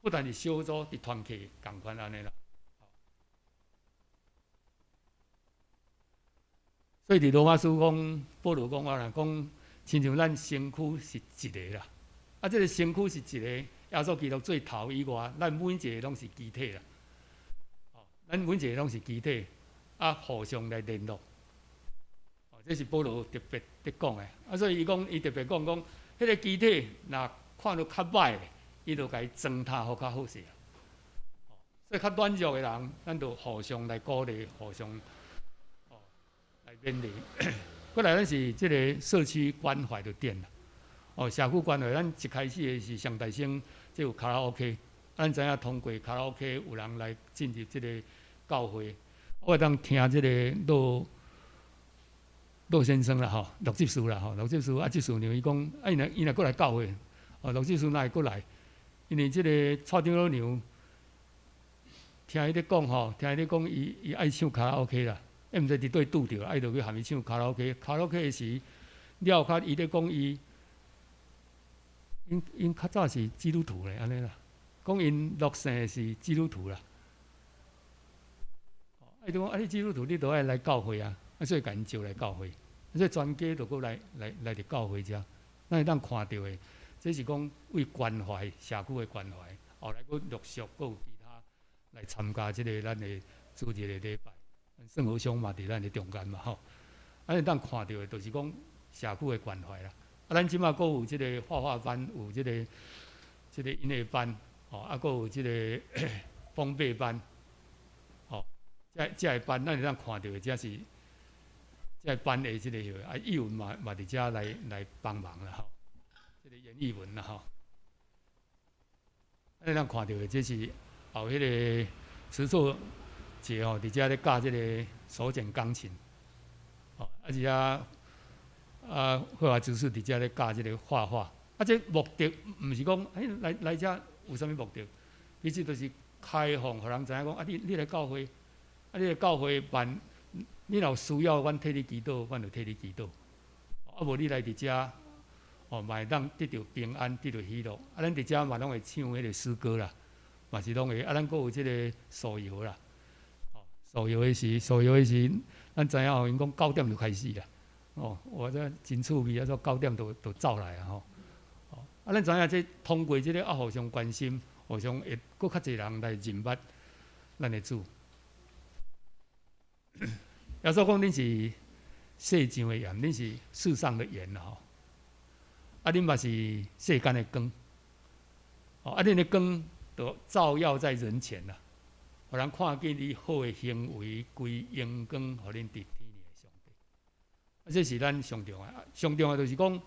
不但是小组伫团契共款安尼啦。所以伫罗马书讲，保罗讲话啦，讲亲像咱身躯是一个啦，啊，这个身躯是一个，耶稣基督做头以外，咱每一个拢是机体啦。咱每一个拢是机体，啊，互相来联络。这是保罗特别伫讲的。啊，所以伊特别讲，迄个机体若看到较歹，伊就甲伊装他好较好势。所以较软弱的人，咱就互相来鼓励，互相来勉励。过来，咱是即个社区关怀的店啦。社区关怀，咱一开始的是上大生，即有卡拉 OK。咱知影通过卡拉 OK， 有人来进入即个教会，我会当听即个陆先生啦，陆执事啦，陆执事啊，执事娘伊讲，伊若过来教会，陆执事哪会过来？因为即个蔡长老娘听伊咧讲，听伊咧讲，伊爱唱卡拉 OK 啦，毋知伫对拄着，爱就去含伊唱卡拉 OK。卡拉 OK 时了后，伊咧讲因较早是基督徒咧，安尼啦。讲因落生是基督徒啦，就讲你基督徒你都爱来教会啊，所以甲因招来教会，所以全家就搁来伫教会遮，咱会当看到的，这是讲为关怀社区的关怀，后来搁陆续搁有其他来参加即个咱的主日的礼拜，圣母像嘛伫咱的中间嘛吼，咱会当看到的，就是讲社区的关怀啦。啊，咱即马搁有即个画画班，有即个音乐班。啊，搁有即个封闭班，这个班咱会当看到的，这是这个班的即个啊，译文嘛伫遮来帮忙啦吼，即个演译文啦吼，咱会当看到的，这是后迄个词作节伫遮咧教即个手剪钢琴，而且绘画知识伫遮咧教即个画画，这目的毋是讲来遮。有啥物目的？其实就是开放，互人知影讲你来教会，你来教会办，你若有需要，阮替你祈祷，阮就替你祈祷。无你来伫遮，嘛会当得到平安，得到喜乐。咱伫遮嘛拢会唱迄个诗歌啦，嘛是拢会。咱阁有即个素谣啦，素谣的时，咱知影因讲9点就开始啦。我这真趣味，说9点就走来啊吼。咱知影这通过这个互相关心，互相会搁较侪人来认捌咱的主。耶稣讲恁是世上的盐，恁是世上的盐啦吼。恁嘛是世间的光。恁的光就照耀在人前啦，互人看见你好的行为，归荣光，互恁伫天里的上帝。这是咱上重要，上重要就是讲。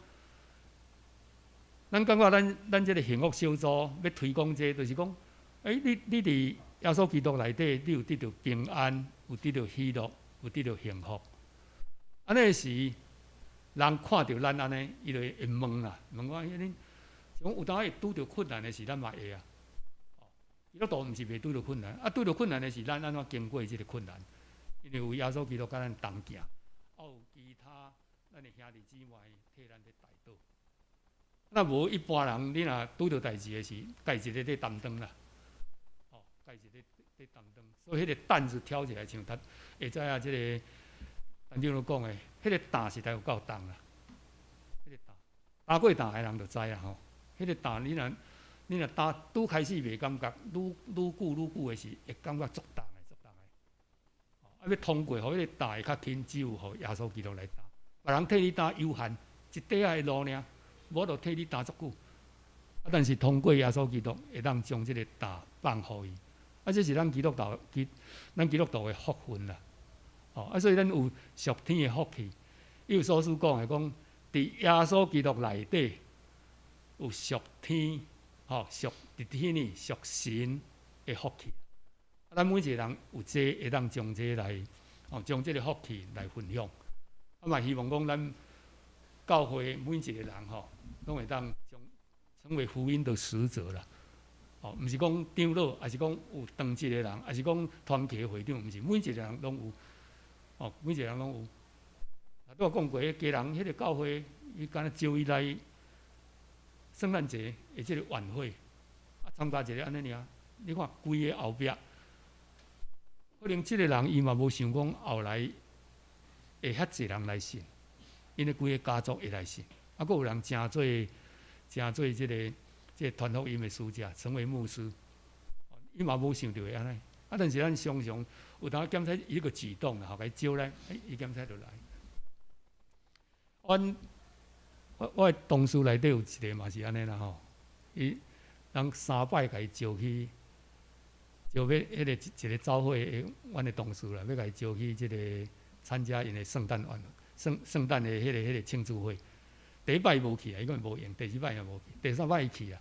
咱感觉咱这个幸福小组要推广这，就是讲，你伫耶稣基督内底，你有得到平安，有得到喜乐，有得到幸福。安尼时，人看到咱安尼，伊就会问啦，问我恁，像有当会拄着困难的时，咱嘛会啊。基督徒毋是袂拄着困难，拄着困难的时，咱安怎经过这个困难？因为有耶稣基督甲咱同行，有其他咱的兄弟姊妹替咱咧带导。那无一般人，你若拄着代志的时，家己一个咧担当啦，家己一个咧担当，所以迄个担子挑起来像他会知影即个陈长老讲的，迄个担实在有够重啦。迄个担过担的人就知啦吼。迄个担你若担拄开始袂感觉，愈久的时，会感觉足重的。要通过，互迄个担会较轻，只有互耶稣基督来担，别人替你担有限，一底仔的路尔。无就替你担足久，但是通过耶稣基督，会当将这个担放互伊。这是咱基督徒的福分啦。所以咱有属天的福气。有所书讲的讲，伫耶稣基督内底有属天，属伫天里属神的福气。咱每一个人有这会当将这来，将这个福气来分享。嘛希望讲咱教会每一个人拢会当将成为福音的使者啦。哦，毋是讲长老，还是讲有当值的人，还是讲团契会长，毋是每一个人拢有。哦，每一个人拢有。拄我讲过，迄家人迄个教会，伊敢若招伊来圣诞节的即个晚会，参加一个安尼尔。你看规个后壁，可能即个人伊嘛无想讲后来会遐济人来信，因为规个家族会来信，佫有人真做即个传福音的使者，成为牧师，伊嘛无想到会安尼。但是咱常常有当检查伊个举动啦，甲伊招来，伊检查就来。我的同事内底有一个嘛是安尼啦吼，伊人3摆甲伊招去，招要迄个一个教会的，阮的同事啦，要甲伊招去即个参加因的圣诞晚圣诞的迄个庆祝会。第一摆伊无去啊，伊讲无用；第2摆也无去，第3摆伊去啊。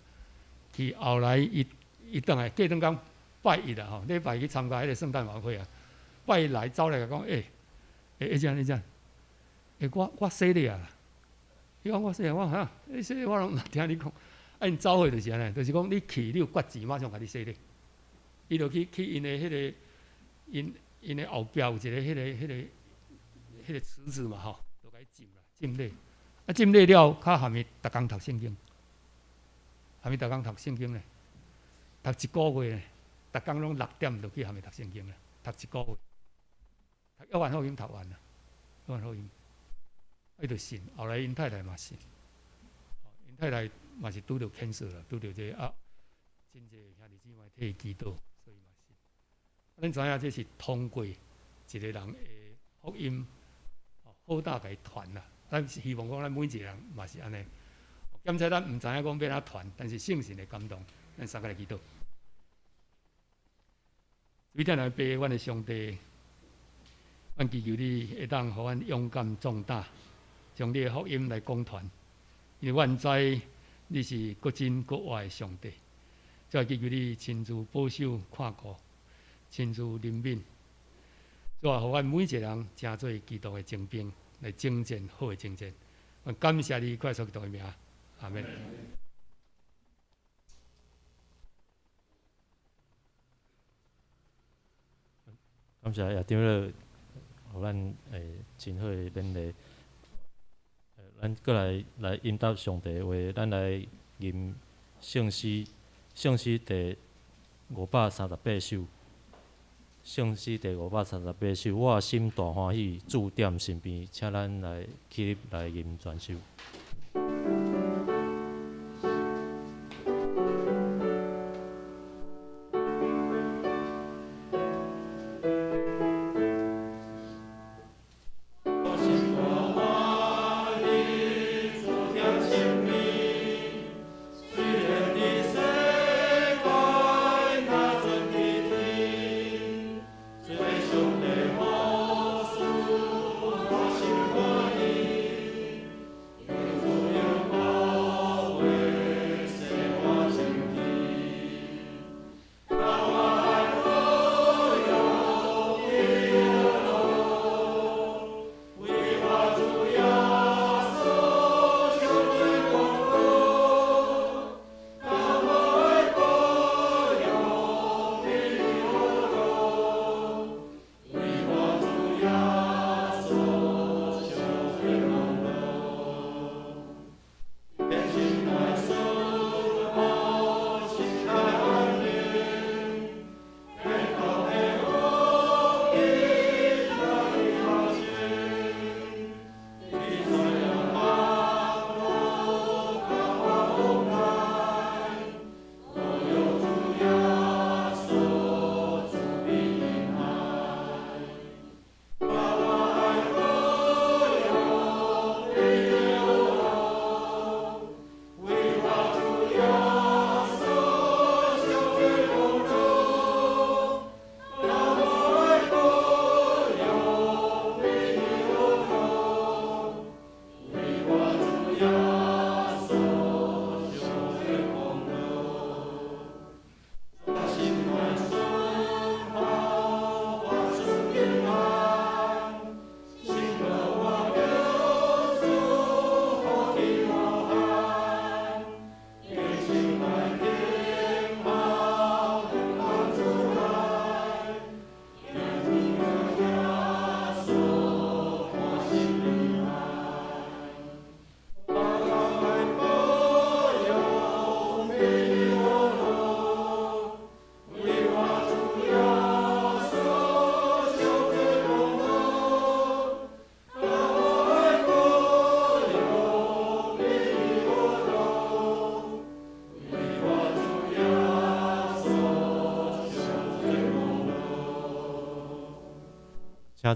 去后来伊倒来，过两工拜一啦吼，礼拜去参加迄个圣诞晚会啊。拜一来走来甲讲，一只，我洗你啊！伊讲我洗我哈，你洗我拢听你讲。因走会就是安尼，就是讲你去，你有决志，马上甲你洗你。伊就去因的迄个因的后壁有一个迄个池子嘛吼，就甲伊浸啦，浸礼。浸礼了，较含伊逐工读圣经。含伊逐工读圣经咧，读1个月咧，逐工拢6点就去含伊读圣经咧，读1个月，读约翰福音读完啦，约翰福音，伊就信，后来因太太嘛信，因太太嘛是拄着cancer啦，拄着这个真济兄弟姊妹替伊祈祷，所以嘛信。咱知影这是通过一个人的福音，好大甲伊传啦。咱是希望讲咱每一个人嘛是安尼。检查咱毋知影讲要哪传，但是圣神的感动，咱三个来祈祷。为咱来拜阮的上帝，阮祈求你会当互阮勇敢壮大，将你的福音来讲传。因为阮知你是国真国活的上帝，再祈求你亲自保守看顾，亲自怜悯，再互阮每一个人成做基督的精兵，来征战好的征战。阮感谢你，快速基督的名。阿门。感谢爷长老，互咱真好的勉励。咱过来应答上帝的话，咱来吟圣诗第538首。圣诗第538首，我心大欢喜，主踮身边，请咱来起立来吟全首。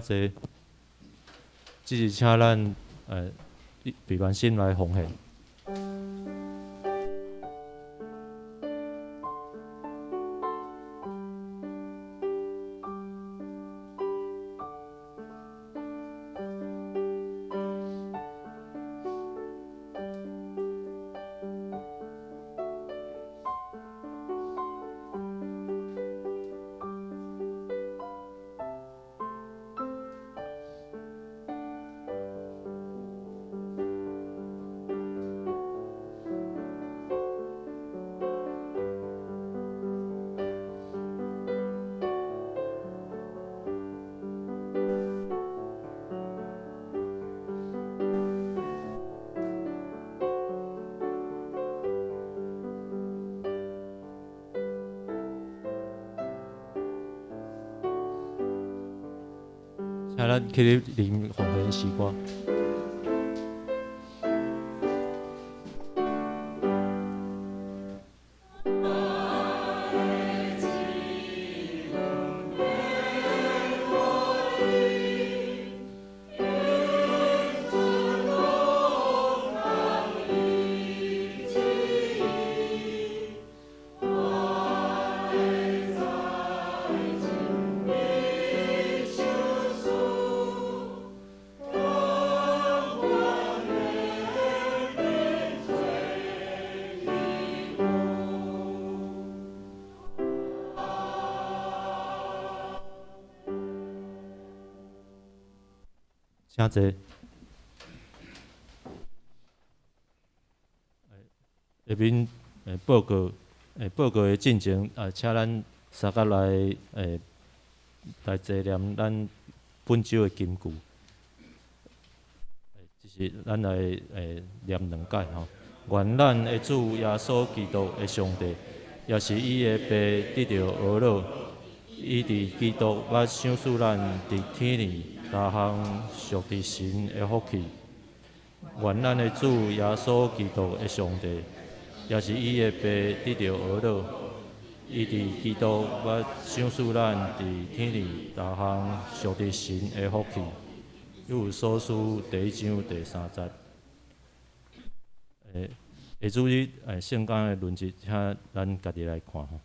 请坐，即是请咱陪伴心来奉献。请咱起立领奉献诗歌。请坐。下面报告的进程，请咱三甲来坐念咱本周的金句，就是咱来念2解吼。愿咱的主耶稣基督的上帝，也是伊的爸得到儿乐，伊伫基督捌赏赐咱伫天里大项属伫神的福气。愿咱的主耶稣基督的上帝，也是伊的爸得到儿乐，伊伫基督捌赏赐咱伫天里大项属伫神的福气。有所书第1章第3节。下主日圣经的论节，请咱家己来看吼。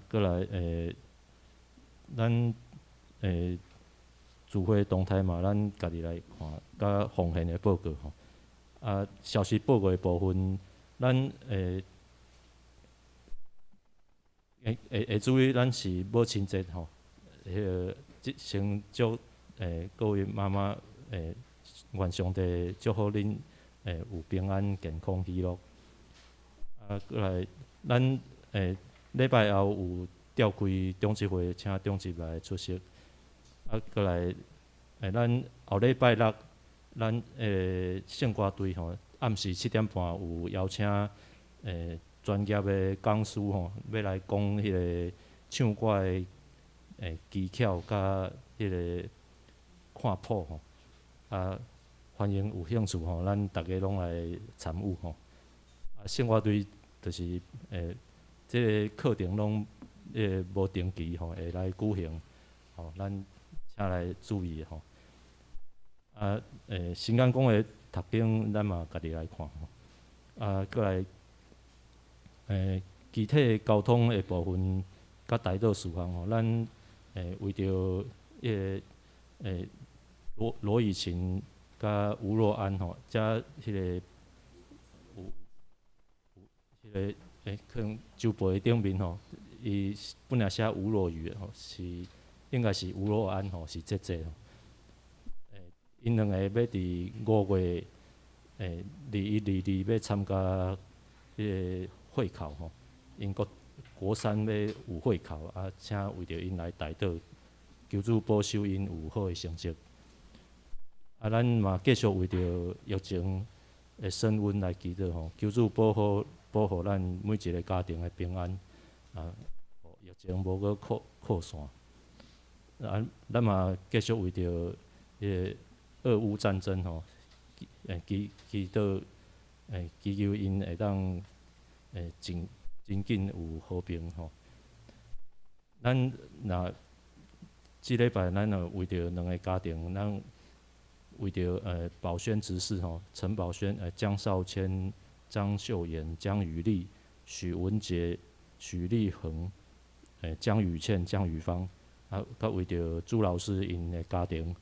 过来咱聚会动态嘛，咱家己来看，甲奉献的报告吼。消息报告的部分，咱下主日咱是母亲节吼，先祝各位妈妈愿上帝祝福恁有平安、健康、喜乐。过来咱礼拜后有召开中职会，请中职来出席。过来咱后礼拜六，咱圣歌队吼，暗时7点半有邀请专业的讲师吼，要来讲迄个唱歌的技巧甲迄个看谱吼。欢迎有兴趣吼，咱大家拢来参与吼。圣歌队就是即个课程拢无定期吼，会来举行吼，咱请来注意吼。新安讲的读经，咱嘛家己来看吼。过来具体交通的部分甲大道事项吼，咱为着迄个罗以晴甲吴若安吼，加迄个有迄个可能周报顶面吼，伊本来写吴若雨吼，是应该是吴若安吼，是姐姐吼。因两个要伫5月21、22要参加迄个会考吼，因国三要有会考请为着因来台岛，求主保守因有好的成绩。咱嘛继续为着疫情的升温来祈祷吼，求主保护咱每一个家庭的平安，疫情无搁扩散。咱嘛继续为着俄乌战争吼，祈祷祈求因会当真紧有和平吼。咱若即礼拜咱有为着两个家庭，咱为着保宣执事吼，陈保宣、江少谦、张秀妍、江雨丽、许文杰、许立恒、江雨倩、江雨芳，甲为着朱老师因的家庭，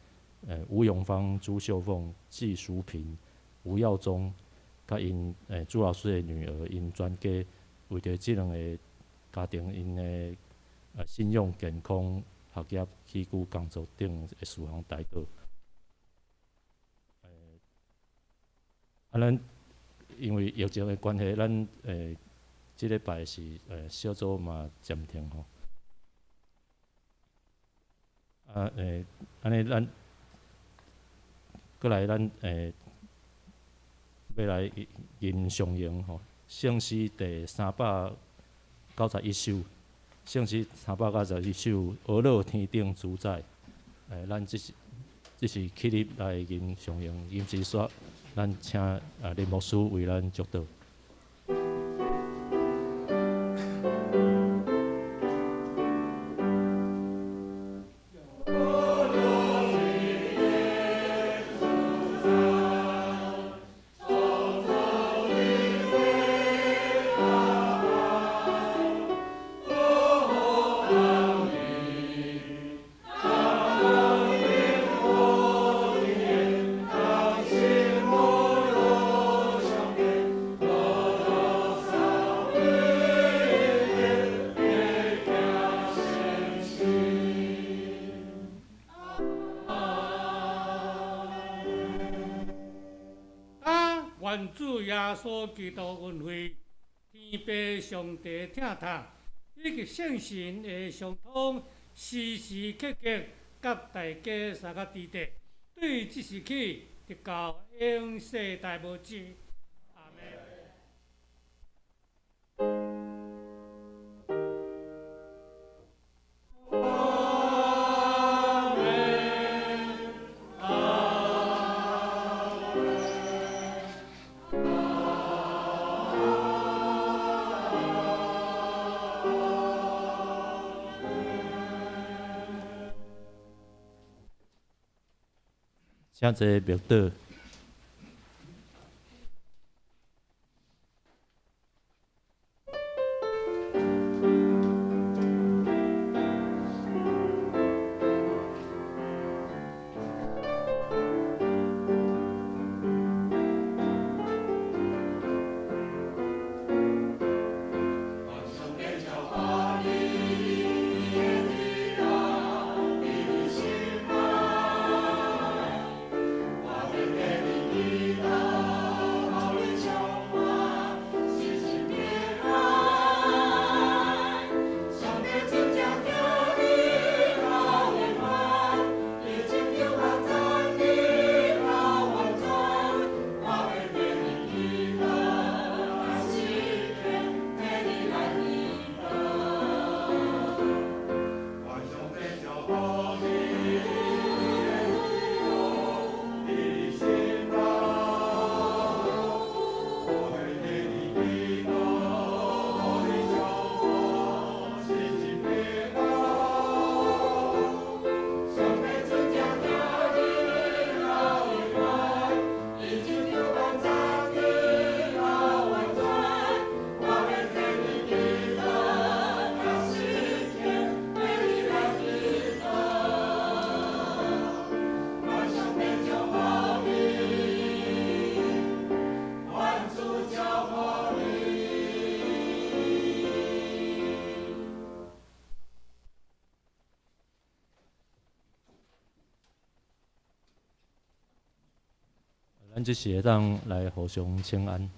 吴永芳、朱秀凤、季淑平、吴耀宗，甲因朱老师的女儿因全家为着即两个家庭因的信用、健康、学业、起居、工作等的事项代祷。咱因为疫情的关系，咱即礼拜是小组嘛暂停吼。安尼咱过来咱要来吟上咏吼，圣诗第391首，圣诗391首《俄勒天顶主宰》。咱即是起立来吟上咏，吟诗说，咱请林牧师为咱祝祷。愿主耶稣基督恩惠、天父上帝疼痛，以及圣神的相通，时时刻刻甲大家三个伫地，对即时起直到永世代无止。阿门。请坐默祷。咱即时会当来互相请安。